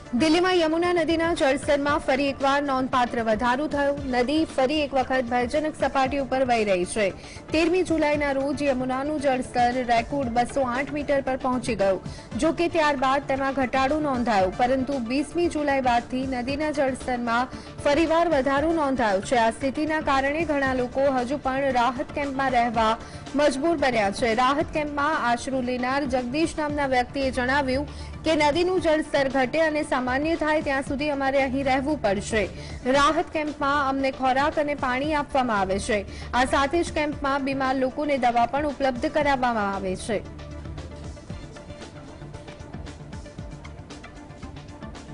दिल्ली में यमुना नदीना जलस्तर में फरी एकवार नोंधपात्र वधारो थयो। नदी फरी एक वखत भयजनक सपाटी पर वही रही है। 13 जुलाईना रोज यमुनाનું जलस्तर रेकॉर्ड 208 मीटर पर पहुंची गयो। जो कि त्यारबाद तेमां घटाडो नोंधायो, परंतु 20 जुलाई बादथी नदीना जलस्तर में फरीवार वधारो नोंधायो छे। आ स्थितिना कारणे घणा लोको हजू पण राहत केम्पमां रहेवा मजबूर बन्या छे। राहत केम्पमां आश्रय लेनार जगदीश नामना व्यक्तिए जणाव्युं કે નદીનું જળસ્તર ઘટે અને સામાન્ય થાય ત્યાં સુધી અમારે અહીં રહેવું પડશે। રાહત કેમ્પમાં અમને ખોરાક અને પાણી આપવામાં આવે છે। આ સાથે જ કેમ્પમાં બીમાર લોકોને દવા પણ ઉપલબ્ધ કરાવવામાં આવે છે।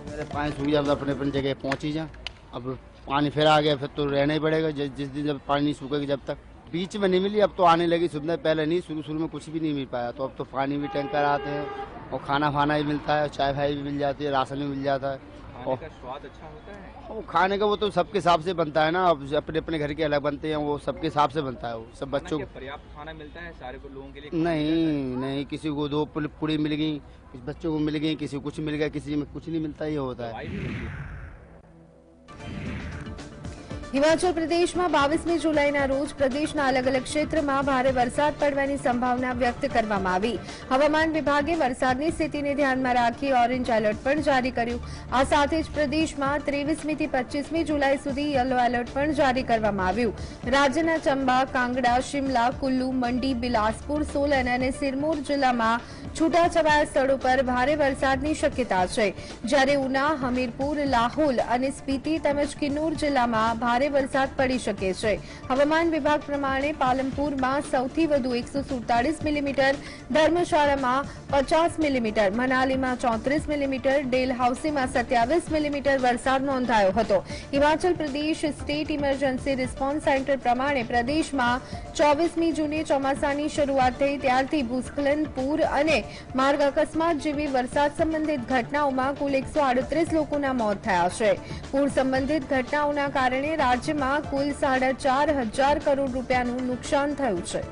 मेरे पानी सूख जाए अपने अपनी जगह पहुंची जा। अब पानी फिर आ गया, फिर तो रहना ही पड़ेगा जिस दिन जब पानी नहीं सूखेगा जब तक। बीच में नहीं मिली, अब तो आने लगी सुविधा। पहले नहीं, शुरू में कुछ भी नहीं मिल पाया, तो अब तो पानी भी टैंकर आते हैं और खाना फाना भी मिलता है, चाय भाई भी मिल जाती है, राशन भी मिल जाता है। खाने का स्वाद अच्छा होता है। वो खाने का वो तो सबके हिसाब से बनता है ना, अब अपने अपने घर के अलग बनते हैं, वो सबके हिसाब से बनता है। वो सब बच्चों को पर्याप्त खाना मिलता है सारे लोगों के लिए? नहीं, किसी को 2 पूड़ी मिल गई, कुछ बच्चों को मिल गई, किसी को कुछ मिल गया, किसी में कुछ नहीं मिलता। ये होता है। हिमाचल प्रदेश में 22 जुलाईना रोज प्रदेशना अलग अलग क्षेत्र में भारे वरसाद पड़वानी संभावना व्यक्त करवामां आवी। हवामान विभागे वरसादनी स्थितिने ध्यानमां राखी ऑरेन्ज एलर्ट पण जारी कर्युं। आ साथे ज प्रदेश में 23 થી 25 जुलाई सुधी येलो एलर्ट पण जारी करवामां आव्युं। राज्यना चंबा, कांगड़ा, शिमला, कुल्लू, मंडी, बिलासपुर, सोलन अने सिरमौर जिल्लामां छूटाछवाया स्थळो पर भारे वरसादनी शक्यता छे। ज्यारे उना, हमीरपुर, लाहोल अने स्पीति તેમજ કિન્નોર जिल्लामां भारे वरसाद पड़ी शके छे। हवामान विभाग प्रमाणे पालमपुर में सौथी वधु 147 मिलीमीटर, धर्मशाला में 50 मिलीमीटर, मनाली में 34 मिलीमीटर, डेलहाउसी में 27 मिलीमीटर वरसाद नोंधायो हतो। Himachal Pradesh state emergency response centre प्रमाणे प्रदेश में 24 जूने ચોમાસાની શરૂઆત થઈ ત્યારથી ભૂસ્ખલન, પૂર અને માર્ગ અકસ્માત જેવી વરસાદ સંબંધિત ઘટનાઓમાં કુલ 138 લોકોના મોત થયા છે। પૂર સંબંધિત ઘટનાઓના કારણે રાજ્યમાં કુલ 4,500 કરોડ રૂપિયાનું નુકસાન થયું છે।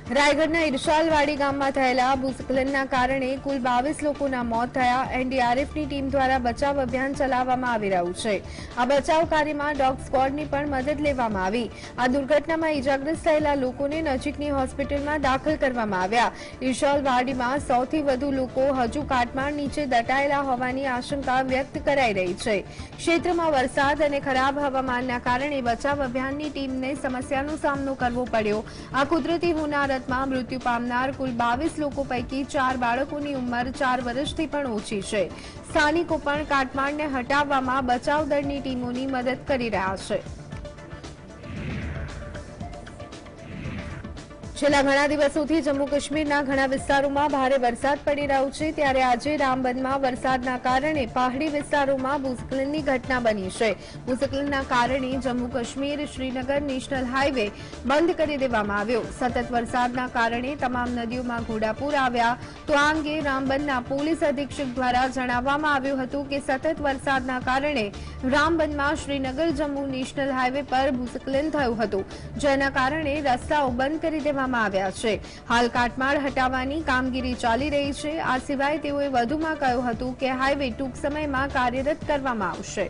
रायगढ़ना इरशालवाड़ी गाम में थयेला भूस्खलनना कारणे कुल 22 लोकोना मौत थया। एनडीआरएफनी टीम द्वारा बचाव अभियान चलाववामां आवी रह्युं छे। आ बचाव कार्यमां डॉग स्क्वॉडनी पण मदद लेवामां आवी। आ दुर्घटनामां इजाग्रस्त थयेला लोकोने नजीकनी होस्पिટલમાં दाखल करवामां આવ્યા। इरशालवाड़ीमां 100 થી વધુ લોકો हजू काटमाळ नीचे दटाયેલા होवानी आशंका व्यक्त कराई रही छे। क्षेत्रमां वरसाद अने खराब हवामानना कारणे बचाव अभियाननी टीमने समस्यानो सामनो करवो पड्यो। आ कुदरती होनारत में मृत्यु पामनार कुल 22 लोको पैकी 4 बाळकोनी उंमर 4 वर्षथी पण ओછી છે। સ્થાનિકો પણ કાટમાળને હટાવવામાં બચાવ દળની ટીમોની મદદ કરી રહ્યા છે। છેલ્લા ઘણા દિવસોથી જમ્મુ કાશ્મીરના ઘણા વિસ્તારોમાં ભારે વરસાદ પડી રહ્યો છે, ત્યારે આજે રામબનમાં વરસાદના કારણે પહાડી વિસ્તારોમાં ભૂસ્ખલનની ઘટના બની છે। ભૂસ્ખલનના કારણે જમ્મુ કાશ્મીર શ્રીનગર નેશનલ હાઈવે બંધ કરી દેવામાં આવ્યો। સતત વરસાદના કારણે તમામ નદીઓમાં ઘોડાપૂર આવ્યા। તો આ અંગે રામબનના પોલીસ અધિક્ષક દ્વારા જણાવવામાં આવ્યું હતું કે સતત વરસાદના કારણે રામબનમાં શ્રીનગર જમ્મુ નેશનલ હાઈવે પર ભૂસ્ખલન થયું હતું, જેના કારણે રસ્તાઓ બંધ કરી દેવામાં આવ્યા છે। હાલ કાટમાળ હટાવવાની કામગીરી ચાલી રહી છે। આ સિવાય તેઓએ વધુમાં કહ્યું હતું કે હાઈવે ટૂંક સમયમાં કાર્યરત કરવામાં આવશે।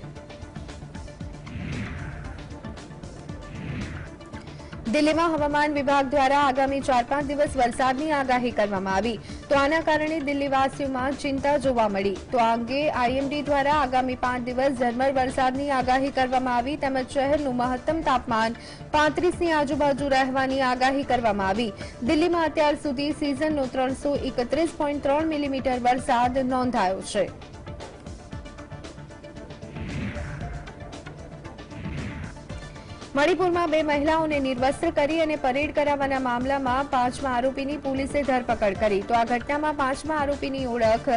દિલ્હીમાં હવામાન વિભાગ દ્વારા આગામી 4-5 દિવસ વરસાદની આગાહી કરવામાં આવી, તો આના કારણે દિલ્હીવાસીઓમાં ચિંતા જોવા મળી। તો આ અંગે આઈએમડી દ્વારા આગામી 5 દિવસ ઝરમર વરસાદની આગાહી કરવામાં આવી, તેમજ શહેરનું મહત્તમ તાપમાન 35ની આજુબાજુ રહેવાની આગાહી કરવામાં આવી। દિલ્હીમાં અત્યાર સુધી સિઝનનો 331.3 મિલીમીટર વરસાદ નોંધાયો છે। મણિપુરમાં 2 મહિલાઓને નિર્વસ્ત્ર કરી અને પરેડ કરાવવાના મામલામાં 5મા આરોપીની પોલીસે ધરપકડ કરી। તો આ ઘટનામાં 5મા આરોપીની ઓળખ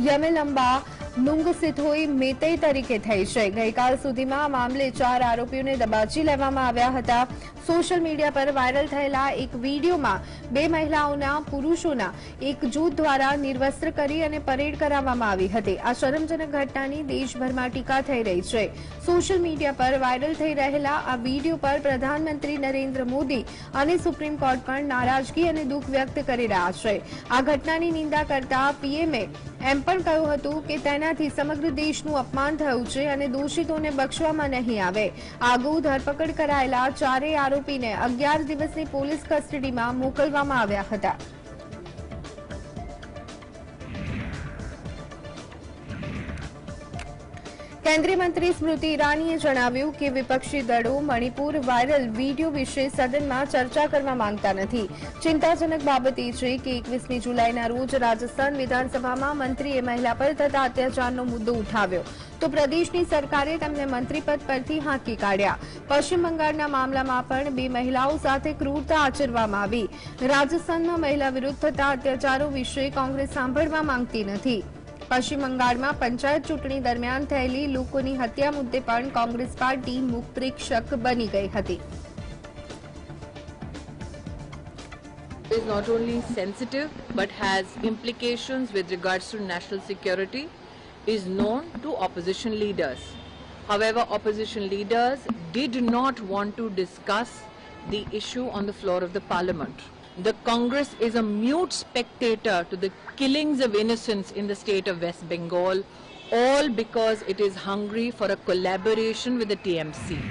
યમેલંબા નુંગસિથોઈ મેતઈ તરીકે થઈ છે। ગઈકાલ સુધીમાં આ મામલે 4 આરોપીઓને દબાજી લેવામાં આવ્યા હતા। સોશિયલ મીડિયા પર વાયરલ થયેલા એક વીડિયોમાં 2 મહિલાઓના પુરુષોના એક જૂથ દ્વારા નિર્વસ્ત્ર કરી અને પરેડ કરાવવામાં આવી હતી। આ શરમજનક ઘટનાની દેશભરમાં ટીકા થઈ રહી છે। સોશિયલ મીડિયા પર વાયરલ થઈ રહેલા આ વીડિયો વિડીયો પર પ્રધાનમંત્રી નરેન્દ્ર મોદી અને સુપ્રીમ કોર્ટ પણ નારાજગી અને દુઃખ વ્યક્ત કરી રહ્યા છે। આ ઘટનાની નિંદા કરતા પીએમએ એમ પણ કહ્યું હતું કે તેનાથી સમગ્ર દેશનું અપમાન થયું છે અને દોષિતોને બક્ષવામાં નહીં આવે। આગુ ધરપકડ કરાયેલા ચારેય આરોપીને 11 દિવસની પોલીસ કસ્ટડીમાં મોકલવામાં આવ્યા હતા। કેન્દ્રીય મંત્રી સ્મૃતિ ઈરાનીએ જણાવ્યું કે વિપક્ષી દળો મણિપુર વાયરલ વિડીયો વિશે સદનમાં ચર્ચા કરવા માંગતા નથી। ચિંતાજનક બાબત એ છે કે 21મી જુલાઈના રોજ રાજસ્થાન વિધાનસભામાં મંત્રીએ મહિલા પર થતા અત્યાચારનો મુદ્દો ઉઠાવ્યો તો પ્રદેશની સરકારે તેમને મંત્રીપદ પરથી હાંકી કાઢ્યા। પશ્ચિમ બંગાળના મામલામાં પણ 2 મહિલાઓ સાથે ક્રૂરતા આચરવામાં આવી। રાજસ્થાનમાં મહિલા વિરુદ્ધ થતા અત્યાચારો વિશે કોંગ્રેસ સાંભળવા માંગતી નથી। પશ્ચિમ બંગાળમાં પંચાયત ચૂંટણી દરમિયાન થયેલી લોકોની હત્યા મુદ્દે પણ કોંગ્રેસ પાર્ટી મુખ પ્રેક્ષક બની ગઈ હતી। Is not only sensitive but has implications with regards to national security is known to opposition leaders. However, opposition leaders did not want to discuss the issue on the floor of the parliament. The Congress is a mute spectator to the killings of innocents in the state of West Bengal, all because it is hungry for a collaboration with the TMC.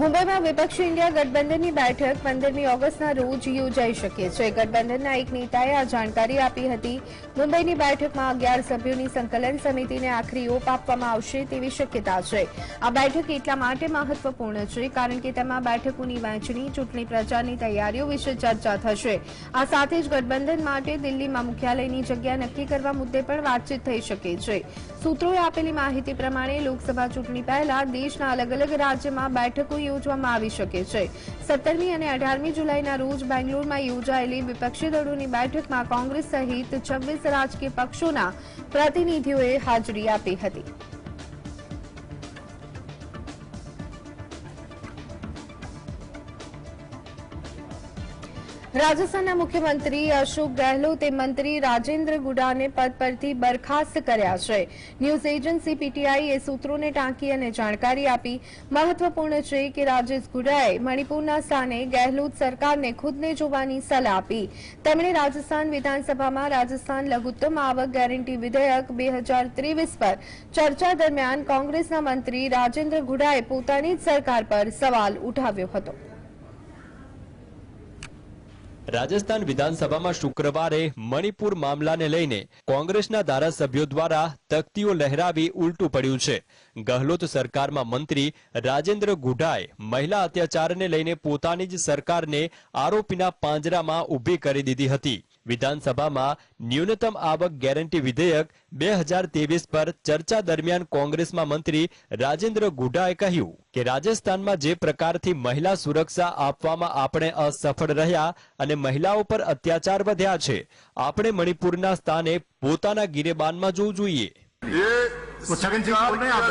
મુંબઈમાં વિપક્ષી India ગઠબંધનની બેઠક 15મી ઓગસ્ટના રોજ યોજાઈ શકે છે। ગઠબંધનના એક નેતાએ આ જાણકારી આપી હતી। મુંબઈની બેઠકમાં 11 સભ્યોની સંકલન સમિતિને આખરી ઓપ આપવામાં આવશે તેવી શક્યતા છે। આ બેઠક એટલા માટે મહત્વપૂર્ણ છે કારણ કે તેમાં બેઠકોની વહેંચણી, ચૂંટણી પ્રચારની તૈયારીઓ વિશે ચર્ચા થશે। આ સાથે જ ગઠબંધન માટે દિલ્હીમાં મુખ્યાલયની જગ્યા નક્કી કરવા મુદ્દે પણ વાતચીત થઈ શકે છે। સૂત્રોએ આપેલી માહિતી પ્રમાણે લોકસભા ચૂંટણી પહેલા દેશના અલગ અલગ રાજ્યમાં બેઠકો યોજવામાં આવી શકે છે। 17મી અને 18મી જુલાઈના રોજ બેંગ્લોરમાં યોજાયેલી વિપક્ષી દળોની બેઠકમાં કોંગ્રેસ સહિત 26 રાજકીય પક્ષોના પ્રતિનિધિઓએ હાજરી આપી હતી। રાજસ્થાનના મુખ્યમંત્રી અશોક ગહેલોતે મંત્રી રાજેન્દ્ર ગુડાને પદ પરથી બરખાસ્ત કર્યા છે। ન્યૂઝ એજન્સી પીટીઆઈએ સૂત્રોને ટાંકી અને જાણકારી આપી। મહત્વપૂર્ણ છે કે રાજેશ ગુડાએ મણિપુરના સ્થાને ગહેલોત સરકારને ખુદને જોવાની સલાહ આપી। તેમણે રાજસ્થાન વિધાનસભામાં રાજસ્થાન લઘુત્તમ આવક ગેરંટી વિધેયક 2023 પર ચર્ચા દરમિયાન કોંગ્રેસના મંત્રી રાજેન્દ્ર ગુડાએ પોતાની જ સરકાર પર સવાલ ઉઠાવ્યો હતો। રાજસ્થાન વિધાનસભામાં શુક્રવારે મણિપુર મામલાને લઈને કોંગ્રેસના ધારાસભ્યો દ્વારા તખ્તીઓ લહેરાવી ઉલટું પડ્યું છે। ગહલોત સરકારમાં મંત્રી રાજેન્દ્ર ગુડાએ મહિલા અત્યાચારને લઈને પોતાની જ સરકારને આરોપીના પાંજરામાં ઊભી કરી દીધી હતી। વિધાનસભામાં ન્યૂનતમ આવક ગેરંટી વિધેયક 2023 પર ચર્ચા દરમિયાન કોંગ્રેસમાં મંત્રી રાજેન્દ્ર ગુડાએ કહ્યું કે રાજસ્થાનમાં જે પ્રકારથી મહિલા સુરક્ષા આપવામાં આપણે અસફળ રહ્યા અને મહિલાઓ પર અત્યાચાર વધ્યા છે, આપણે મણિપુરના સ્થાને પોતાના गिरेबाનમાં જોવું જોઈએ। ये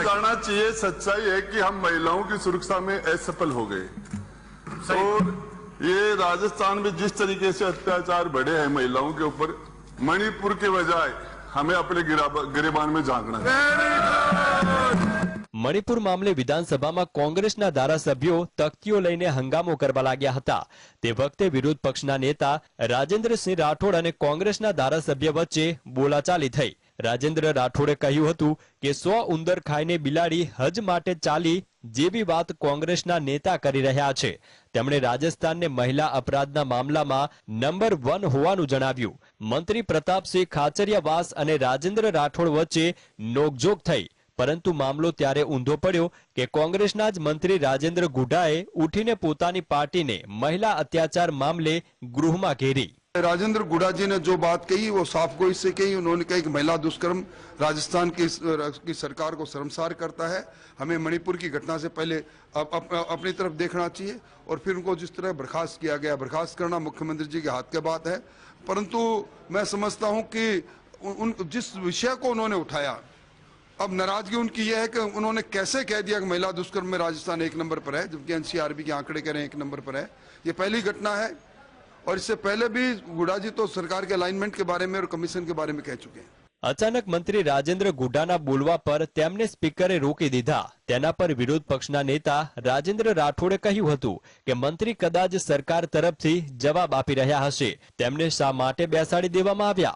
जानना चाहिए, सच्चाई है कि हम महिलाओं की सुरक्षा में असफल हो गए और ये राजस्थान में जिस तरीके से अत्याचार बढ़े हैं महिलाओं के ऊपर, मणिपुर के बजाय हमें अपने गिरेबान में झांकना है। मणिपुर मामले विधानसभाમાં કોંગ્રેસના ધારાસભ્યો તખ્તીઓ લઈને હંગામો કરવા लाग्या હતા। તે વખતે વિરોધ પક્ષના नेता રાજેન્દ્રસિંહ રાઠોડ અને કોંગ્રેસના ધારાસભ્ય વચ્ચે બોલાચાલી થઈ। રાજેન્દ્ર રાઠોડે કહ્યું હતું કે 100 ઉંદર ખાઈને બિલાડી હજ માટે ચાલી જેવી વાત કોંગ્રેસના નેતા કરી રહ્યા છે। તેમણે રાજસ્થાનને મહિલા અપરાધના મામલામાં નંબર 1 હોવાનું જણાવ્યું। મંત્રી પ્રતાપસિંહ ખાચરિયાવાસ અને રાજેન્દ્ર રાઠોડ વચ્ચે નોકઝોક થઈ, પરંતુ મામલો ત્યારે ઊંધો પડ્યો કે કોંગ્રેસના જ મંત્રી રાજેન્દ્ર ગુડાએ ઉઠીને પોતાની પાર્ટીને મહિલા અત્યાચાર મામલે ગૃહમાં ઘેરી। राजेंद्र गुडा जी ने जो बात कही वो साफ गोई से कही। उन्होंने कहा कि महिला दुष्कर्म राजस्थान की सरकार को शर्मसार करता है। हमें मणिपुर की घटना से पहले अपनी तरफ देखना चाहिए और फिर उनको जिस तरह बर्खास्त किया गया, बर्खास्त करना मुख्यमंत्री जी के हाथ की बात है। परंतु मैं समझता हूं कि जिस विषय को उन्होंने उठाया, अब नाराजगी उनकी यह है कि उन्होंने कैसे कह दिया कि महिला दुष्कर्म में राजस्थान 1 नंबर पर है, जबकि एनसीआरबी के आंकड़े कह रहे हैं 1 नंबर पर है। ये पहली घटना है और इससे पहले भी गुडा जी तो सरकार के अलाइनमेंट के बारे में और कमीशन के बारे में कह चुके हैं। અચાનક મંત્રી રાજેન્દ્ર ગુડાના બોલવા પર તેમને સ્પીકરે રોકી દીધા. તેના પર વિરોધ પક્ષના નેતા રાજેન્દ્ર રાઠોડે કહ્યું હતું કે મંત્રી કદાચ સરકાર તરફથી જવાબ આપી રહ્યા હશે, તેમને શા માટે બેસાડી દેવામાં આવ્યા.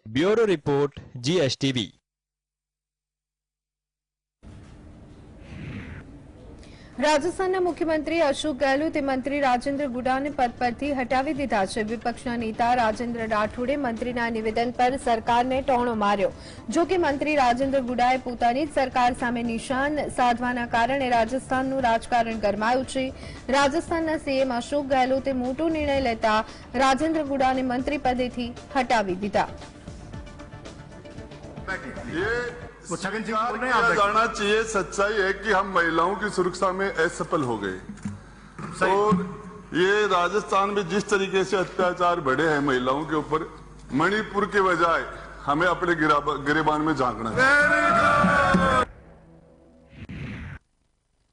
Bureau report, GSTV. રાજસ્થાનના મુખ્યમંત્રી અશોક ગેહલોતે મંત્રી રાજેન્દ્ર ગુડાને પદ પરથી હટાવી દીધા છે. વિપક્ષના નેતા રાજેન્દ્ર રાઠોડે મંત્રીના નિવેદન પર સરકારને ટોણો માર્યો. જો કે મંત્રી રાજેન્દ્ર ગુડાએ પોતાની જ સરકાર સામે નિશાન સાધવાના કારણે રાજસ્થાનનું રાજકારણ ગરમાયું છે. રાજસ્થાનના સીએમ અશોક ગેહલોતે મોટો નિર્ણય લેતા રાજેન્દ્ર ગુડાને મંત્રી પદેથી હટાવી દીધા. जानना चाहिए, सच्चाई है कि हम महिलाओं की सुरक्षा में असफल हो गए और ये राजस्थान में जिस तरीके से अत्याचार बढ़े हैं महिलाओं के ऊपर, मणिपुर के बजाय हमें अपने गिरेबान में झांकना है.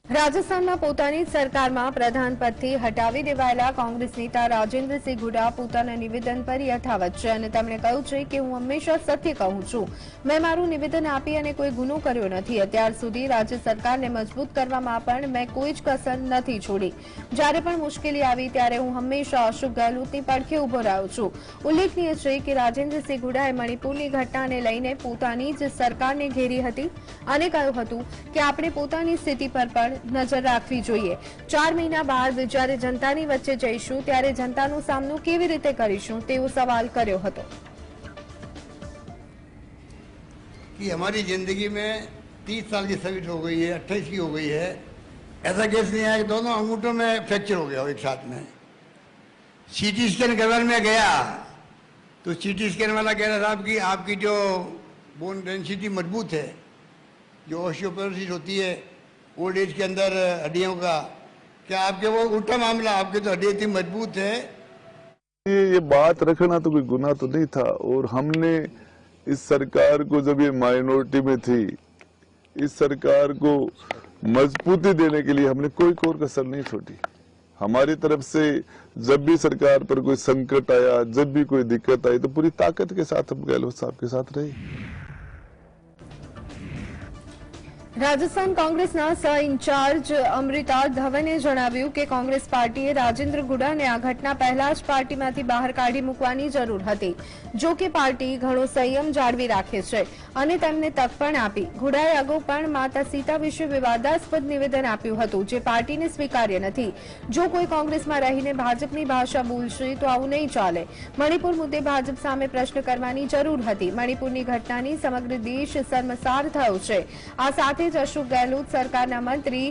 રાજસ્થાનમાં પોતાની જ સરકારમાં પ્રધાન પદથી હટાવી દેવાયેલા કોંગ્રેસ નેતા રાજેન્દ્રસિંહ ગુડા પોતાના નિવેદન પર યથાવત છે અને તેમણે કહ્યું છે કે હું હંમેશા સત્ય કહું છું. મેં મારું નિવેદન આપી અને કોઈ ગુનો કર્યો નથી. અત્યાર સુધી રાજ્ય સરકારને મજબૂત કરવામાં પણ મેં કોઈ જ કસર નથી છોડી. જ્યારે પણ મુશ્કેલી આવી ત્યારે હું હંમેશા અશોક ગેહલોતની પડખે ઉભો રહ્યો છું. ઉલ્લેખનીય છે કે રાજેન્દ્રસિંહ ગુડાએ મણિપુરની ઘટનાને લઈને પોતાની જ સરકારને ઘેરી હતી અને કહ્યું હતું કે આપણે પોતાની સ્થિતિ પર પણ નજર રાખવી જોઈએ. 4 મહિના બાદ જ્યારે જનતાની વચ્ચે જઈશું ત્યારે જનતાનો સામનો કેવી રીતે કરીશું તેવો સવાલ કર્યો હતો. कि हमारी जिंदगी में 30 साल की सर्विस हो गई है, 28 की हो गई है. ऐसा केस नहीं है कि दोनों अंगूठों में फ्रैक्चर हो गया हो एक साथ में. सीटी स्कैन करवाने में गया तो सीटी स्कैन वाला कह रहा साहब कि आपकी जो बोन डेंसिटी मजबूत है, जो ऑस्टियोपोरोसिस होती है ओल्ड एज के अंदर हड्डियों का, क्या आपके वो उल्टा मामला, आपके तो हड्डी इतनी मजबूत है. ये बात रखना तो कोई गुनाह तो नहीं था और हमने इस सरकार को, जब ये माइनॉरिटी में थी, इस सरकार को मजबूती देने के लिए हमने कोई कोर कसर नहीं छोड़ी. हमारी तरफ से जब भी सरकार पर कोई संकट आया, जब भी कोई दिक्कत आई, तो पूरी ताकत के साथ हम गहलोत साहब के साथ रहे. રાજસ્થાન કોંગ્રેસના સહ ઇન્ચાર્જ અમૃતા ધવને જણાવ્યું કે કોંગ્રેસ પાર્ટીએ રાજેન્દ્ર ગુડાને આ ઘટના પહેલા જ પાર્ટીમાંથી બહાર કાઢી મૂકવાની જરૂર હતી. જો કે પાર્ટી ઘણો સંયમ જાળવી રાખે છે અને તેમને તક પણ આપી. ગુડાએ અગાઉ પણ માતા સીતા વિશે વિવાદાસ્પદ નિવેદન આપ્યું હતું જે પાર્ટીને સ્વીકાર્ય નથી. જો કોઈ કોંગ્રેસમાં રહીને ભાજપની ભાષા બોલશે તો આવું નહીં ચાલે. મણિપુર મુદ્દે ભાજપ સામે પ્રશ્ન કરવાની જરૂર હતી. મણિપુરની ઘટનાની સમગ્ર દેશ શર્મસાર થયો છે. આ સાથે અશોક ગેહલોત સરકારના મંત્રી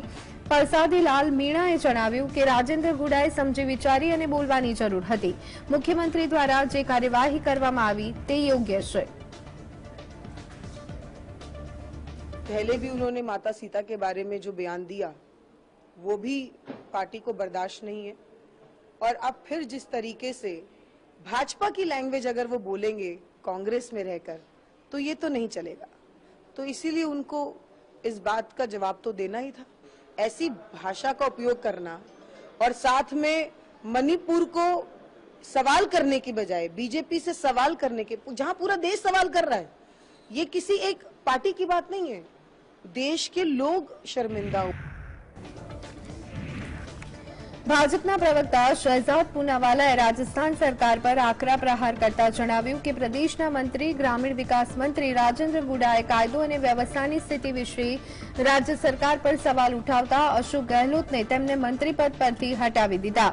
પરસાદીલાલ મીણાએ જણાવ્યું કે રાજેન્દ્ર ગુડાએ સમજી વિચારી અને બોલવાની જરૂર હતી. મુખ્યમંત્રી દ્વારા જે કાર્યવાહી કરવામાં આવી તે યોગ્ય છે. पहले भी उन्होंने माता सीता के बारे में जो बयान दिया वो भी पार्टी को बर्दाश्त नहीं है और अब फिर जिस तरीके से भाजपा की लैंग्वेज अगर वो बोलेंगे कांग्रेस में रहकर तो ये तो नहीं चलेगा. तो इसीलिए उनको इस बात का जवाब तो देना ही था. ऐसी भाषा का उपयोग करना और साथ में मणिपुर को सवाल करने की बजाय बीजेपी से सवाल करने के, जहां पूरा देश सवाल कर रहा है, ये किसी एक पार्टी की बात नहीं है. देश के लोग शर्मिंदा हो. ભાજપના પ્રવક્તા શહેજાદ પૂનાવાલાએ રાજસ્થાન સરકાર પર આકરા પ્રહાર કરતા જણાવ્યું કે પ્રદેશના મંત્રી ગ્રામીણ વિકાસ મંત્રી રાજેન્દ્ર ગુડાએ કાયદો અને વ્યવસ્થાની સ્થિતિ વિશે રાજ્ય સરકાર પર સવાલ ઉઠાવતા અશોક ગેહલોતને તેમને મંત્રી પદ પરથી હટાવી દીધા.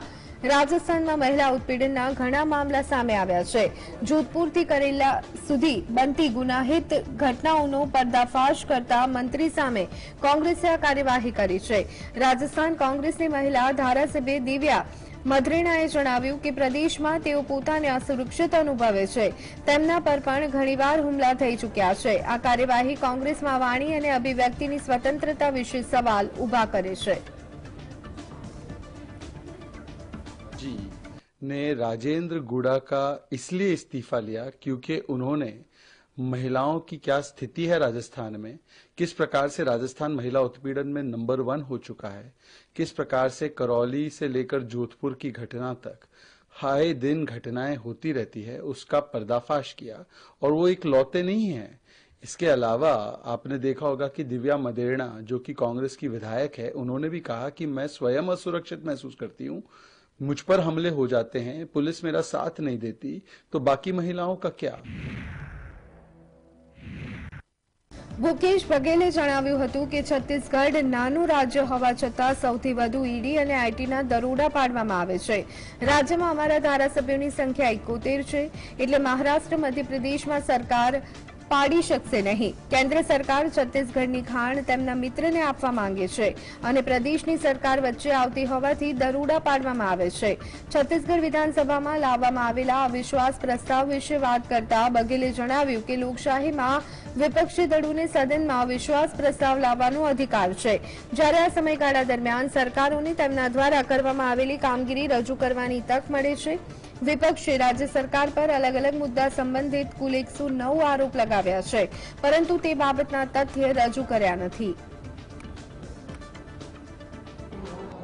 રાજસ્થાનમાં મહિલા ઉત્પીડનના ઘણા મામલા સામે આવ્યા છે. જોધપુરથી કરેલા સુધી બનતી ગુનાહિત ઘટનાઓનો પર્દાફાશ કરતા મંત્રી સામે કોંગ્રેસે આ કાર્યવાહી કરી છે. રાજસ્થાન કોંગ્રેસની મહિલા ધારાસભ્ય દિવ્યા મધરેણાએ જણાવ્યું કે પ્રદેશમાં તેઓ પોતાને અસુરક્ષિત અનુભવે છે. તેમના પર પણ ઘણીવાર હુમલા થઈ ચૂક્યા છે. આ કાર્યવાહી કોંગ્રેસમાં વાણી અને અભિવ્યક્તિની સ્વતંત્રતા વિશે સવાલ ઉભા કરે છે. जी ने राजेंद्र गुड़ा का इसलिए इस्तीफा लिया क्योंकि उन्होंने महिलाओं की क्या स्थिति है राजस्थान में, किस प्रकार से राजस्थान महिला उत्पीड़न में नंबर 1 हो चुका है, किस प्रकार से करौली से लेकर जोधपुर की घटना तक आए दिन घटनाएं होती रहती है उसका पर्दाफाश किया, और वो इकलौते नहीं है। इसके अलावा आपने देखा होगा कि दिव्या मदेरणा जो कि कांग्रेस की विधायक है, उन्होंने भी कहा कि मैं स्वयं असुरक्षित महसूस करती हूँ, मुझ पर हमले हो जाते हैं, पुलिस मेरा साथ नहीं देती, तो बाकी महिलाओं का क्या? ભૂપેશ બઘેલે જણાવ્યું હતું કે છત્તીસગઢ નાનું રાજ્ય હોવા છતાં સૌથી વધુ ઈડી અને આઈટીના દરોડા પાડવામાં આવે છે। રાજ્યમાં અમારા ધારાસભ્યોની સંખ્યા 71 છે, એટલે મહારાષ્ટ્ર મધ્યપ્રદેશમાં સરકાર પાડી શકશે નહીં। કેન્દ્ર સરકાર છત્તીસગઢની ખાણ તેમના મિત્રને આપવા માંગે છે અને પ્રદેશની સરકાર વચ્ચે આવતી હોવાથી દરોડા પાડવામાં આવે છે। છત્તીસગઢ વિધાનસભામાં લાવવામાં આવેલા અવિશ્વાસ પ્રસ્તાવ વિશે વાત કરતા બઘેલે જણાવ્યું કે લોકશાહીમાં વિપક્ષી દળોને સદનમાં અવિશ્વાસ પ્રસ્તાવ લાવવાનો અધિકાર છે, જ્યારે આ સમયગાળા દરમિયાન સરકારોને તેમના દ્વારા કરવામાં આવેલી કામગીરી રજૂ કરવાની તક મળે છે। વિપક્ષે રાજ્ય સરકાર પર અલગ અલગ મુદ્દા સંબંધિત કુલ 109 આરોપ લગાવ્યા છે, પરંતુ તે બાબતના તથ્ય રજૂ કર્યા નથી।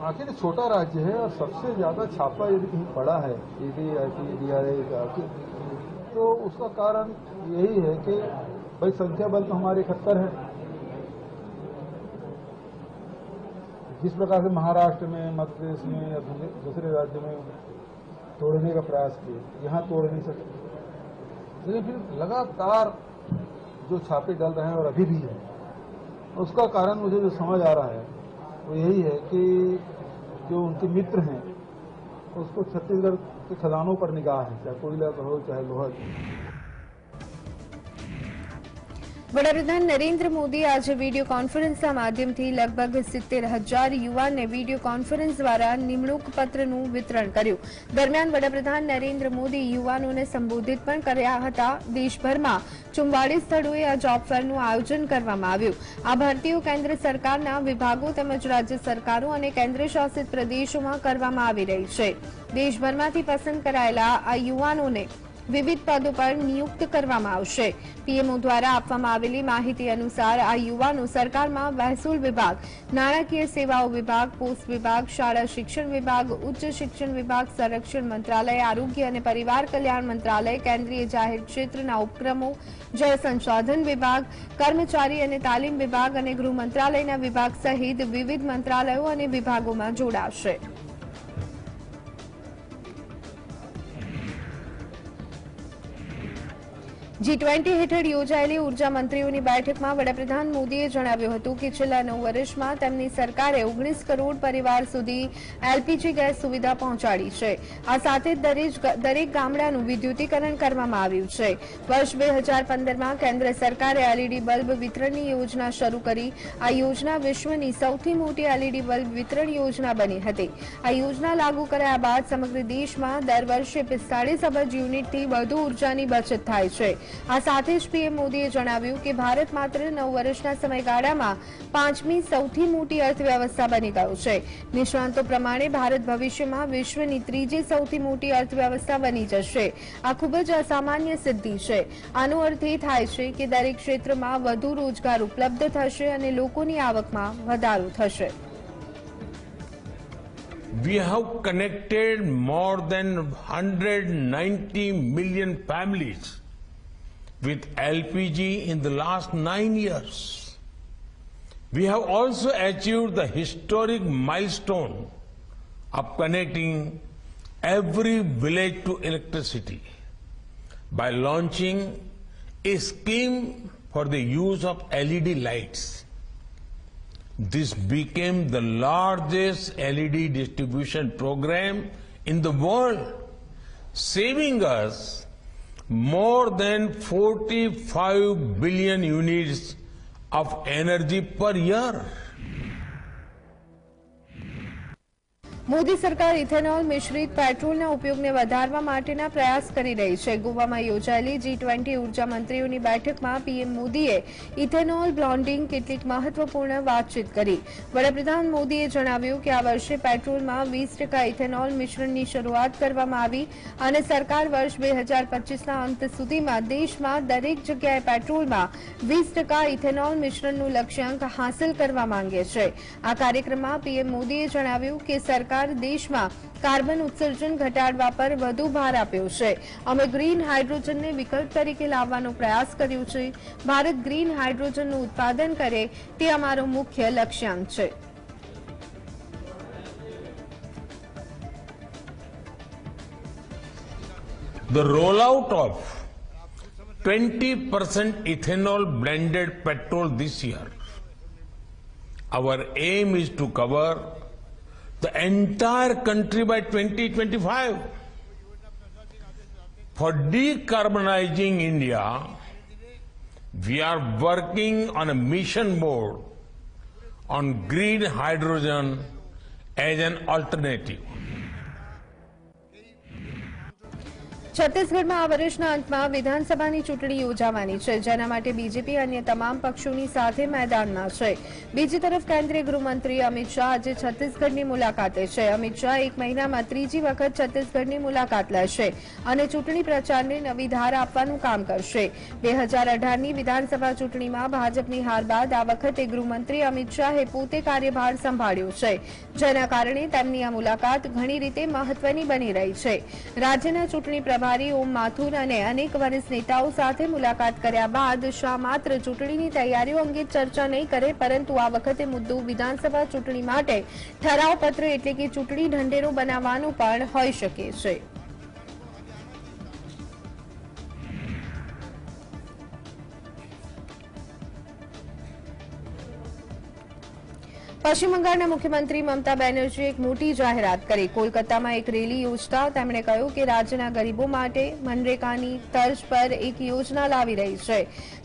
आखिर छोटा राज्य है और सबसे ज्यादा छापा यदि कहीं पड़ा है ईडी, आईटी, डीआरए का, तो उसका कारण यही है कि भाई संख्या बल तो हमारे 71 है। जिस प्रकार से महाराष्ट्र में, मध्य प्रदेश में या दूसरे राज्य में तोड़ने का प्रयास किए, यहाँ तोड़ नहीं सके, लेकिन फिर लगातार जो छापे डल रहे हैं और अभी भी है, उसका कारण मुझे जो समझ आ रहा है वो यही है कि जो उनके मित्र हैं उसको छत्तीसगढ़ के खजानों पर निगाह है, चाहे कोयला का हो चाहे लोहा का। વડાપ્રધાન નરેન્દ્ર મોદી આજે વીડિયો કોન્ફરન્સના માધ્યમથી લગભગ 70,000 યુવાનને વીડિયો કોન્ફરન્સ દ્વારા નિમણૂક પત્રનું વિતરણ કર્યું। દરમિયાન વડાપ્રધાન નરેન્દ્ર મોદી યુવાનોને સંબોધિત પણ કર્યા હતા। દેશભરમાં 44 સ્થળોએ આ જોબ ફેરનું આયોજન કરવામાં આવ્યું। આ ભરતીઓ કેન્દ્ર સરકારના વિભાગો તેમજ રાજ્ય સરકારો અને કેન્દ્રશાસિત પ્રદેશોમાં કરવામાં આવી રહી છે। દેશભરમાંથી પસંદ કરાયેલા આ યુવાનોને વિવિધ પદો પર નિયુક્ત કરવામાં આવશે। પીએમઓ દ્વારા આપવામાં આવેલી માહિતી અનુસાર આ યુવાનો સરકારમાં મહેસૂલ વિભાગ, નાણાકીય સેવાઓ વિભાગ, પોસ્ટ વિભાગ, શાળા शिक्षण विभाग, उच्च शिक्षण विभाग, संरक्षण मंत्रालय, आरोग्य और परिवार कल्याण मंत्रालय, केंद्रीय जाहिर क्षेत्रना उपक्रमों, जल संसाधन विभाग, कर्मचारी और तालीम विभाग और गृह मंत्रालयना विभाग सहित विविध मंत्रालयों और विभागों में जोड़ाशे। G20 હેઠળ યોજાયેલી ઉર્જા મંત્રીઓની બેઠકમાં વડાપ્રધાન મોદીએ જણાવ્યું હતું કે છેલ્લા 9 વર્ષમાં તેમની સરકારે 19 કરોડ પરિવાર સુધી એલપીજી ગેસ સુવિધા પહોંચાડી છે। આ સાથે દરેક ગામડાનું વિદ્યુતીકરણ કરવામાં આવ્યું છે। વર્ષ 2015માં કેન્દ્ર સરકારે એલઈડી બલ્બ વિતરણની યોજના શરૂ કરી। આ યોજના વિશ્વની સૌથી મોટી એલઈડી બલ્બ વિતરણ યોજના બની હતી। આ યોજના લાગુ કર્યા બાદ સમગ્ર દેશમાં દર વર્ષે 45 અબજ યુનિટથી વધુ ઉર્જાની બચત થાય છે। આ સાથે જ પીએમ મોદીએ જણાવ્યું કે ભારત માત્ર 9 વર્ષના સમયગાળામાં 5મી સૌથી મોટી અર્થવ્યવસ્થા બની ગયું છે। નિષ્ણાંતો પ્રમાણે ભારત ભવિષ્યમાં વિશ્વની 3જી સૌથી મોટી અર્થવ્યવસ્થા બની જશે। આ ખૂબ જ અસામાન્ય સિદ્ધિ છે। આનો અર્થ એ થાય છે કે દરેક ક્ષેત્રમાં વધુ રોજગાર ઉપલબ્ધ થશે અને લોકોની આવકમાં વધારો થશે। We have connected more than 190 million families with LPG in the last 9 years. We have also achieved the historic milestone of connecting every village to electricity by launching a scheme for the use of LED lights. This became the largest LED distribution program in the world, saving us more than 45 billion units of energy per year. Modi સરકાર ethanol મિશ્રિત પેટ્રોલના ઉપયોગને વધારવા માટેના પ્રયાસ કરી રહી છે। ગોવામાં યોજાયેલી G20 ઉર્જા મંત્રીઓની બેઠકમાં પીએમ મોદીએ ઇથેનોલ બ્લોન્ડિંગ કેટલીક મહત્વપૂર્ણ વાતચીત કરી। વડાપ્રધાન મોદીએ જણાવ્યું કે આ વર્ષે પેટ્રોલમાં 20% ઇથેનોલ મિશ્રણની શરૂઆત કરવામાં આવી અને સરકાર વર્ષ 2025ના અંત સુધીમાં દેશમાં દરેક જગ્યાએ પેટ્રોલમાં 20% ઇથેનોલ મિશ્રણનું લક્ષ્યાંક હાંસલ કરવા માંગે છે। આ કાર્યક્રમમાં પીએમ મોદીએ જણાવ્યું કે સરકાર સરકાર દેશમાં કાર્બન ઉત્સર્જન ઘટાડવા પર વધુ ભાર આપ્યો છે. અમે ગ્રીન હાઇડ્રોજનને વિકલ્પ તરીકે લાવવાનો પ્રયાસ કર્યો છે. ભારત ગ્રીન હાઇડ્રોજનનું ઉત્પાદન કરે તે અમારો મુખ્ય લક્ષ્યાંક છે. The rollout of 20% ethanol blended petrol this year. Our aim is to cover the entire country by 2025. For decarbonizing India, we are working on a mission mode on green hydrogen as an alternative. છત્તીસગઢમાં આ વર્ષના અંતમાં વિધાનસભાની ચૂંટણી યોજાવાની છે, જેના માટે બીજેપી અન્ય તમામ પક્ષોની સાથે મેદાનમાં છે. બીજી તરફ કેન્દ્રીય ગૃહમંત્રી અમિત શાહ આજે છત્તીસગઢની મુલાકાતે છે. અમિત શાહ એક મહિનામાં ત્રીજી વખત છત્તીસગઢની મુલાકાત લેશે અને ચૂંટણી પ્રચારને નવી ધાર આપવાનું કામ કરશે. 2018ની વિધાનસભા ચૂંટણીમાં ભાજપની હાર બાદ આ વખતે ગૃહમંત્રી અમિત શાહે પોતે કાર્યભાર સંભાળ્યો છે, જેના કારણે તેમની આ મુલાકાત ઘણી રીતે મહત્વની બની રહી છે. રાજ્યના ચૂંટણી પ્રભારી ઓમ માથુર અને અનેક વરિષ્ઠ નેતાઓ સાથે મુલાકાત કર્યા બાદ શાહ માત્ર ચૂંટણીની તૈયારીઓ અંગે ચર્ચા નહીં કરે, પરંતુ આ વખતે મુદ્દો વિધાનસભા ચૂંટણી માટે ઠરાવપત્ર એટલે કે ચૂંટણી ઢંઢેરો બનાવવાનો પણ હોઈ શકે છે. પશ્ચિમ બંગાળના મુખ્યમંત્રી મમતા બેનર્જીએ એક મોટી જાહેરાત કરી. કોલકાતામાં એક રેલી યોજતા તેમણે કહ્યું કે રાજ્યના ગરીબો માટે મનરેગાની તર્જ પર એક યોજના લાવી રહી છે.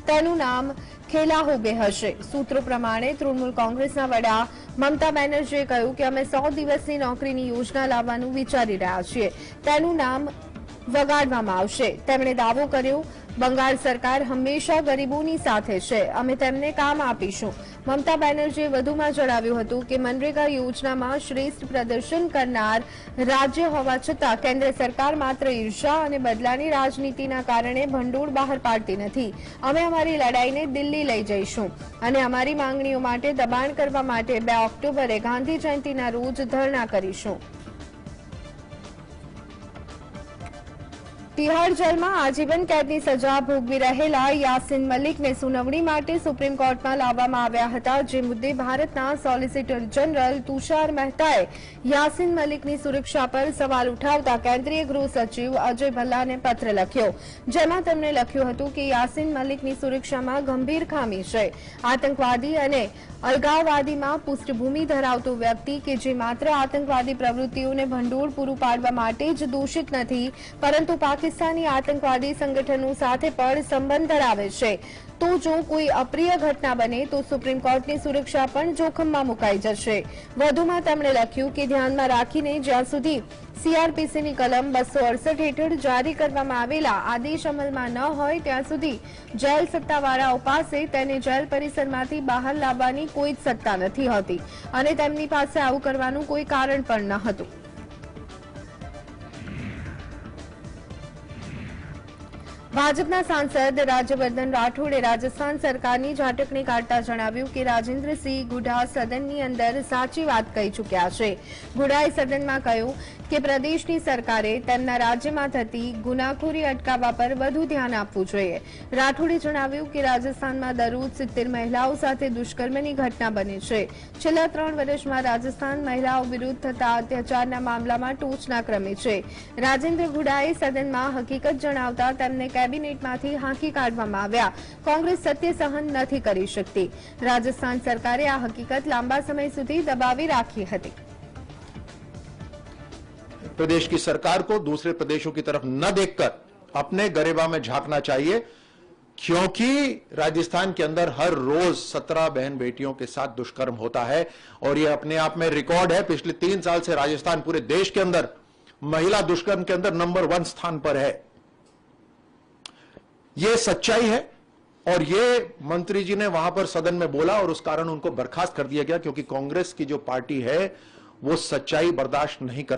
તેનું નામ ખેલા હોગે હશે. સૂત્રો પ્રમાણે તૃણમૂલ કોંગ્રેસના વડા મમતા બેનર્જીએ કહ્યું કે અમે 100 દિવસની નોકરીની યોજના લાવવાનું વિચારી રહ્યા છીએ. તેનું નામ વગાડવામાં આવશે. તેમણે દાવો કર્યો, બંગાળ સરકાર હંમેશા ગરીબોની સાથે છે. અમે તેમને કામ આપીશું. મમતા બેનર્જીએ વધુમાં જણાવ્યું હતું કે મનરેગા યોજનામાં શ્રેષ્ઠ પ્રદર્શન કરનાર રાજ્ય હોવા છતાં કેન્દ્ર સરકાર માત્ર ઈર્ષા અને બદલાની રાજનીતિના કારણે ભંડોળ બહાર પાડતી નથી. અમે અમારી લડાઈને દિલ્હી લઈ જઈશું અને અમારી માંગણીઓ માટે દબાણ કરવા માટે 2 ઓક્ટોબરે ગાંધી જયંતિના રોજ ધરણા કરીશું. તિહાડ જેલમાં આજીવન કેદની સજા ભોગવી રહેલા યાસીન મલિકને સુનાવણી માટે સુપ્રીમ કોર્ટમાં લાવવામાં આવ્યા હતા, જે મુદ્દે ભારતના સોલિસિટર જનરલ તુષાર મહેતાએ યાસીન મલિકની સુરક્ષા પર સવાલ ઉઠાવતા કેન્દ્રીય ગૃહ સચિવ અજય ભલ્લાને પત્ર લખ્યો, જેમાં તેમણે લખ્યું હતું કે યાસીન મલિકની સુરક્ષામાં ગંભીર ખામી છે. આતંકવાદી અને અલગાવવાદીમાં પૃષ્ઠભૂમિ ધરાવતો વ્યક્તિ કે જે માત્ર આતંકવાદી પ્રવૃત્તિઓને ભંડોળ પૂરું પાડવા માટે જ દોષિત નથી, પરંતુ પાકિસ્તાની આતંકવાદી સંગઠનો સાથે પણ સંબંધ ધરાવે છે, તો જો કોઈ અપ્રિય ઘટના બને તો સુપ્રીમ કોર્ટની સુરક્ષા પણ જોખમમાં મુકાઈ જશે. વધુમાં તેમણે લખ્યું કે ધ્યાનમાં રાખીને જ્યાં સુધી સીઆરપીસીની કલમ 268 હેઠળ જારી કરવામાં આવેલા આદેશ અમલમાં ન હોય ત્યાં સુધી જેલ સત્તાવાળાઓ પાસે તેને જેલ પરિસરમાંથી બહાર લાવવાની કોઈ જ સત્તા નથી હોતી અને તેમની પાસે આવું કરવાનું કોઈ કારણ પણ ન હતું. ભાજપના સાંસદ રાજ્યવર્ધન રાઠોડે રાજસ્થાન સરકારની ઝાટકણી કાઢતા જણાવ્યું કે રાજેન્દ્રસિંહ ગુડા સદનની અંદર સાચી વાત કહી ચૂક્યા છે. ગુડાએ સદનમાં કહ્યું કે પ્રદેશની સરકારે તેમના રાજ્યમાં થતી ગુનાખોરી અટકાવવા પર વધુ ધ્યાન આપવું જોઈએ. રાઠોડે જણાવ્યું કે રાજસ્થાનમાં દરરોજ 70 મહિલાઓ સાથે દુષ્કર્મની ઘટના બને છે. છેલ્લા 3 વર્ષમાં રાજસ્થાન મહિલાઓ વિરુદ્ધ થતા અત્યાચારના મામલામાં ટોચના ક્રમે છે. રાજેન્દ્ર ગુડાએ સદનમાં હકીકત જણાવતા તેમને કેબિનેટમાંથી હાંકી કાઢવામાં આવ્યા. કોંગ્રેસ સત્ય સહન નથી કરી શકતી. રાજસ્થાન સરકારે આ હકીકત લાંબા સમય સુધી દબાવી રાખી હતી. प्रदेश की सरकार को दूसरे प्रदेशों की तरफ न देखकर अपने गरेबा में झांकना चाहिए, क्योंकि राजस्थान के अंदर हर रोज 17 बहन बेटियों के साथ दुष्कर्म होता है और यह अपने आप में रिकॉर्ड है. पिछले 3 साल से राजस्थान पूरे देश के अंदर महिला दुष्कर्म के अंदर नंबर 1 स्थान पर है. यह सच्चाई है और ये मंत्री जी ने वहां पर सदन में बोला और उस कारण उनको बर्खास्त कर दिया गया, क्योंकि कांग्रेस की जो पार्टी है वो सच्चाई बर्दाश्त नहीं कर